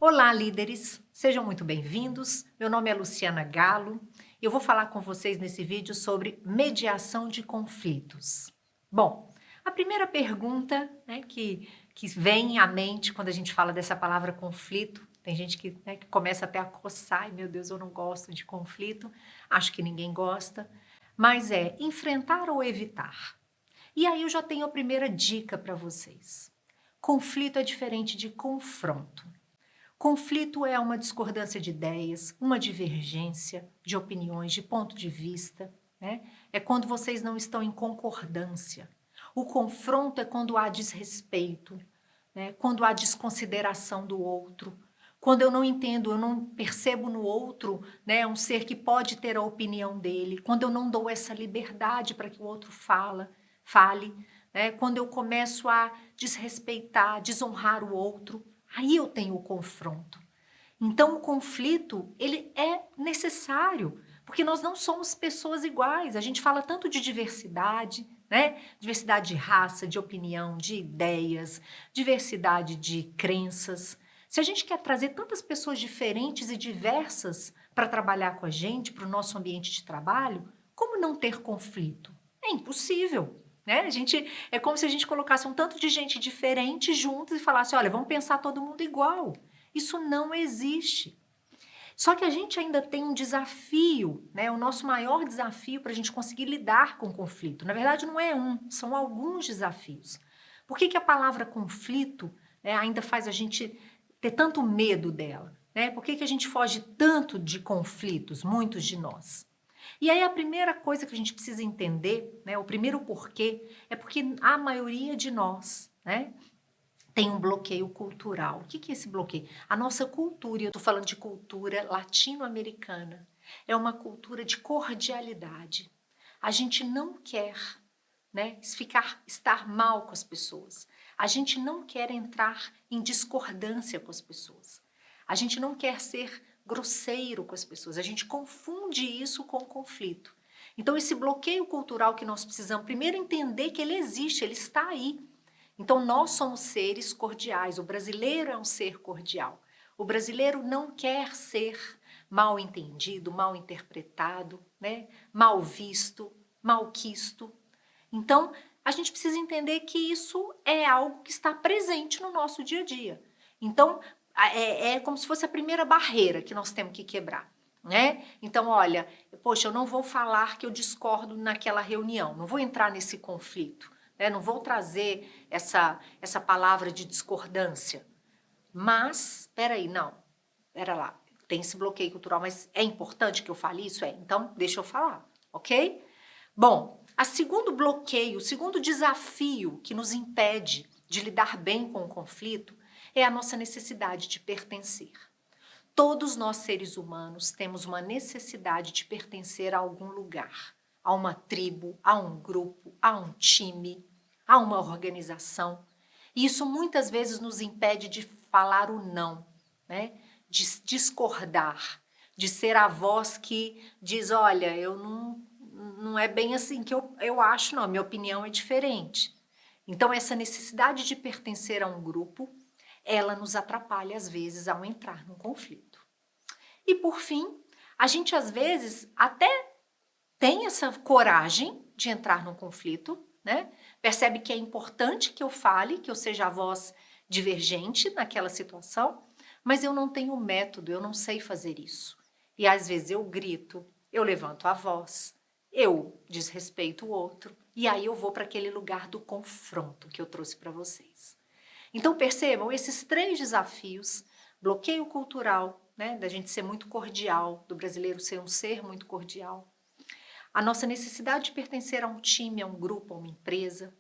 Olá, líderes! Sejam muito bem-vindos. Meu nome é Luciana Galo e eu vou falar com vocês nesse vídeo sobre mediação de conflitos. Bom, a primeira pergunta, que vem à mente quando a gente fala dessa palavra conflito, tem gente que começa até a coçar, ai meu Deus, eu não gosto de conflito, acho que ninguém gosta, mas é enfrentar ou evitar. E aí eu já tenho a primeira dica para vocês. Conflito é diferente de confronto. Conflito é uma discordância de ideias, uma divergência de opiniões, de ponto de vista, né? É quando vocês não estão em concordância. O confronto é quando há desrespeito, né? Quando há desconsideração do outro, quando eu não entendo, eu não percebo no outro, né, um ser que pode ter a opinião dele, quando eu não dou essa liberdade para que o outro fale, né? Quando eu começo a desrespeitar, desonrar o outro, aí eu tenho o confronto. Então o conflito, ele é necessário, porque nós não somos pessoas iguais. A gente fala tanto de diversidade, né? Diversidade de raça, de opinião, de ideias, diversidade de crenças. Se a gente quer trazer tantas pessoas diferentes e diversas para trabalhar com a gente, para o nosso ambiente de trabalho, como não ter conflito? É impossível. Né? É como se a gente colocasse um tanto de gente diferente juntos e falasse, olha, vamos pensar todo mundo igual. Isso não existe. Só que a gente ainda tem um desafio, né? O nosso maior desafio para a gente conseguir lidar com o conflito. Na verdade, não é um, são alguns desafios. Por que a palavra conflito, né, ainda faz a gente ter tanto medo dela? Né? Por que a gente foge tanto de conflitos, muitos de nós? E aí a primeira coisa que a gente precisa entender, né, o primeiro porquê, é porque a maioria de nós, né, tem um bloqueio cultural. O que é esse bloqueio? A nossa cultura, e eu estou falando de cultura latino-americana, é uma cultura de cordialidade. A gente não quer, né, estar mal com as pessoas. A gente não quer entrar em discordância com as pessoas. A gente não quer ser grosseiro com as pessoas. A gente confunde isso com conflito. Então, esse bloqueio cultural que nós precisamos primeiro entender que ele existe, ele está aí. Então, nós somos seres cordiais. O brasileiro é um ser cordial. O brasileiro não quer ser mal entendido, mal interpretado, né? Mal visto, malquisto. Então, a gente precisa entender que isso é algo que está presente no nosso dia a dia. Então, é como se fosse a primeira barreira que nós temos que quebrar. Né? Então, olha, poxa, eu não vou falar que eu discordo naquela reunião, não vou entrar nesse conflito. Né? Não vou trazer essa palavra de discordância. Mas, espera aí, não, espera lá, tem esse bloqueio cultural, mas é importante que eu fale isso? Então deixa eu falar, ok? Bom, o segundo desafio que nos impede de lidar bem com o conflito é a nossa necessidade de pertencer. Todos nós seres humanos temos uma necessidade de pertencer a algum lugar, a uma tribo, a um grupo, a um time, a uma organização. E isso muitas vezes nos impede de falar o não, né? De discordar, de ser a voz que diz, olha, não é bem assim que eu acho, não, a minha opinião é diferente. Então, essa necessidade de pertencer a um grupo, ela nos atrapalha às vezes ao entrar num conflito. E por fim, a gente às vezes até tem essa coragem de entrar num conflito, né? Percebe que é importante que eu fale, que eu seja a voz divergente naquela situação, mas eu não tenho método, eu não sei fazer isso. E às vezes eu grito, eu levanto a voz, eu desrespeito o outro, e aí eu vou para aquele lugar do confronto que eu trouxe para vocês. Então percebam, esses 3 desafios, bloqueio cultural, né, da gente ser muito cordial, do brasileiro ser um ser muito cordial, a nossa necessidade de pertencer a um time, a um grupo, a uma empresa,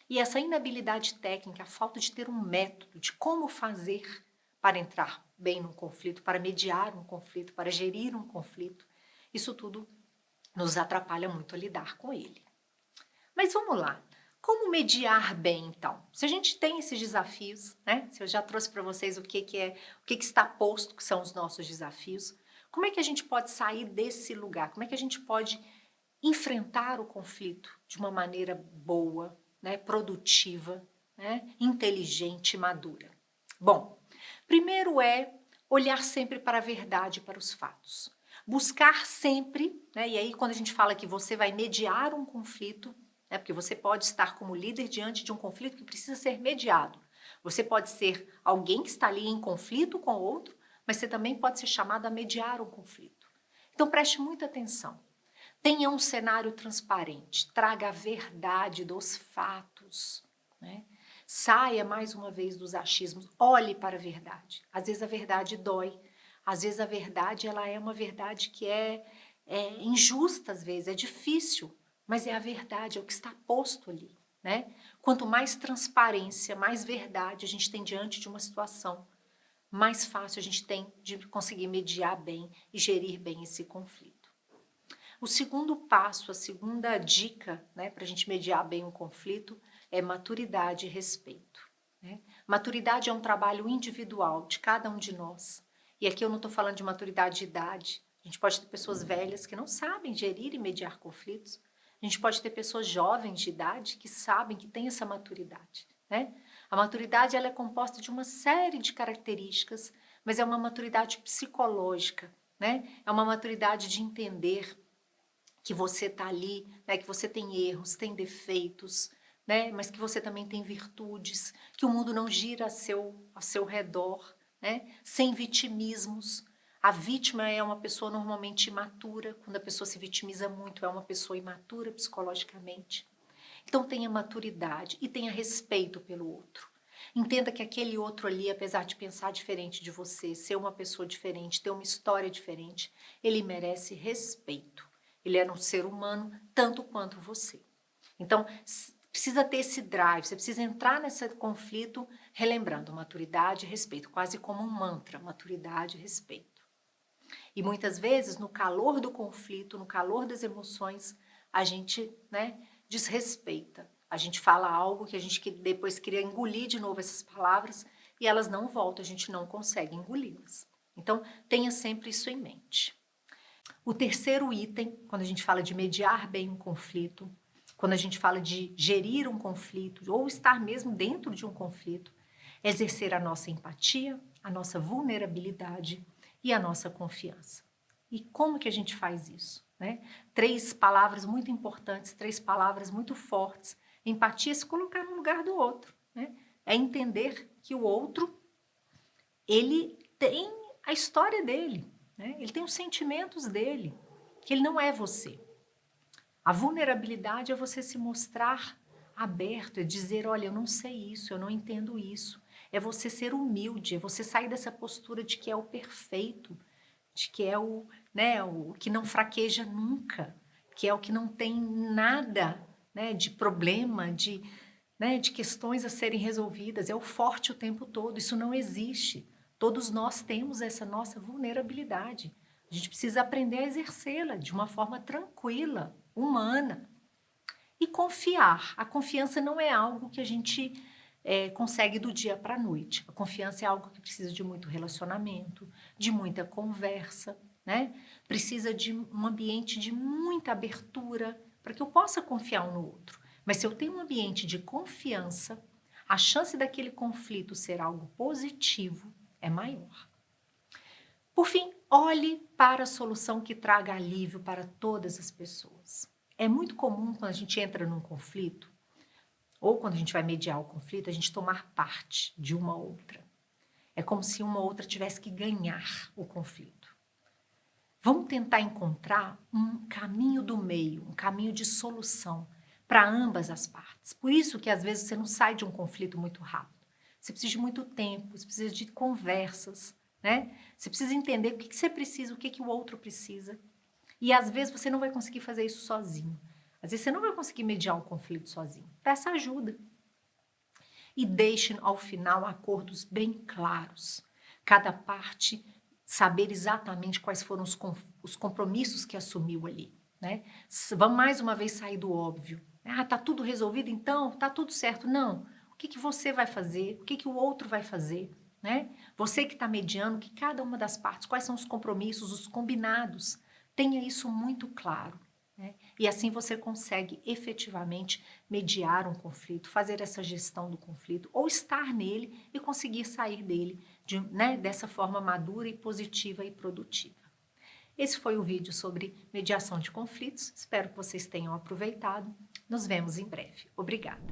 e essa inabilidade técnica, a falta de ter um método de como fazer para entrar bem num conflito, para mediar um conflito, para gerir um conflito, isso tudo nos atrapalha muito a lidar com ele. Mas vamos lá. Como mediar bem, então? Se a gente tem esses desafios, né? Se eu já trouxe para vocês o que está posto, que são os nossos desafios, como é que a gente pode sair desse lugar? Como é que a gente pode enfrentar o conflito de uma maneira boa, né? Produtiva, né? Inteligente, madura? Bom, primeiro é Olhar sempre para a verdade, para os fatos. Buscar sempre, né, e aí quando a gente fala que você vai mediar um conflito, né, porque você pode estar como líder diante de um conflito que precisa ser mediado. Você pode ser alguém que está ali em conflito com o outro, mas você também pode ser chamado a mediar um conflito. Então preste muita atenção. Tenha um cenário transparente, traga a verdade dos fatos, né? Saia mais uma vez dos achismos, olhe para a verdade. Às vezes a verdade dói, às vezes a verdade ela é uma verdade que é injusta, às vezes é difícil, mas é a verdade, é o que está posto ali, né? Quanto mais transparência, mais verdade a gente tem diante de uma situação, mais fácil a gente tem de conseguir mediar bem e gerir bem esse conflito. O segundo passo, a segunda dica, né, para a gente mediar bem um conflito é maturidade e respeito, né? Maturidade é um trabalho individual de cada um de nós. E aqui eu não estou falando de maturidade de idade. A gente pode ter pessoas velhas que não sabem gerir e mediar conflitos. A gente pode ter pessoas jovens de idade que sabem que têm essa maturidade, né? A maturidade ela é composta de uma série de características, mas é uma maturidade psicológica, né? É uma maturidade de entender que você está ali, né, que você tem erros, tem defeitos, né, mas que você também tem virtudes, que o mundo não gira ao seu redor, né, sem vitimismos. A vítima é uma pessoa normalmente imatura, quando a pessoa se vitimiza muito, é uma pessoa imatura psicologicamente. Então tenha maturidade e tenha respeito pelo outro. Entenda que aquele outro ali, apesar de pensar diferente de você, ser uma pessoa diferente, ter uma história diferente, ele merece respeito. Ele é um ser humano tanto quanto você. Então, precisa ter esse drive, você precisa entrar nesse conflito relembrando maturidade e respeito, quase como um mantra, maturidade e respeito. E muitas vezes, no calor do conflito, no calor das emoções, a gente, né, desrespeita. A gente fala algo que a gente depois queria engolir de novo essas palavras e elas não voltam, a gente não consegue engoli-las. Então, tenha sempre isso em mente. O terceiro item, quando a gente fala de mediar bem um conflito, quando a gente fala de gerir um conflito ou estar mesmo dentro de um conflito, é exercer a nossa empatia, a nossa vulnerabilidade e a nossa confiança. E como que a gente faz isso, né? 3 palavras muito importantes, 3 palavras muito fortes. Empatia é se colocar no lugar do outro, né? É entender que o outro, ele tem a história dele, né? Ele tem os sentimentos dele, que ele não é você. A vulnerabilidade é você se mostrar aberto, é dizer, olha, eu não sei isso, eu não entendo isso. É você ser humilde, é você sair dessa postura de que é o perfeito, de que é o, né, o que não fraqueja nunca, que é o que não tem nada, né, de problema, né, de questões a serem resolvidas, é o forte o tempo todo, isso não existe. Todos nós temos essa nossa vulnerabilidade. A gente precisa aprender a exercê-la de uma forma tranquila, humana. E confiar. A confiança não é algo que a gente consegue do dia para a noite. A confiança é algo que precisa de muito relacionamento, de muita conversa, né? Precisa de um ambiente de muita abertura para que eu possa confiar um no outro. Mas se eu tenho um ambiente de confiança, a chance daquele conflito ser algo positivo é maior. Por fim, olhe para a solução que traga alívio para todas as pessoas. É muito comum quando a gente entra num conflito, ou quando a gente vai mediar o conflito, a gente tomar parte de uma outra. É como se uma outra tivesse que ganhar o conflito. Vamos tentar encontrar um caminho do meio, um caminho de solução para ambas as partes. Por isso que às vezes você não sai de um conflito muito rápido. Você precisa de muito tempo, você precisa de conversas, né? Você precisa entender o que você precisa, o que o outro precisa. E às vezes você não vai conseguir fazer isso sozinho. Às vezes você não vai conseguir mediar um conflito sozinho. Peça ajuda. E deixe ao final acordos bem claros. Cada parte saber exatamente quais foram os compromissos que assumiu ali, né? Vamos mais uma vez sair do óbvio. Ah, tá tudo resolvido então? Tá tudo certo? Não. O que você vai fazer? O que o outro vai fazer? Né? Você que está mediando, que cada uma das partes, quais são os compromissos, os combinados, tenha isso muito claro. né? E assim você consegue efetivamente mediar um conflito, fazer essa gestão do conflito, ou estar nele e conseguir sair dele né, dessa forma madura e positiva e produtiva. Esse foi o vídeo sobre mediação de conflitos. Espero que vocês tenham aproveitado. Nos vemos em breve. Obrigada.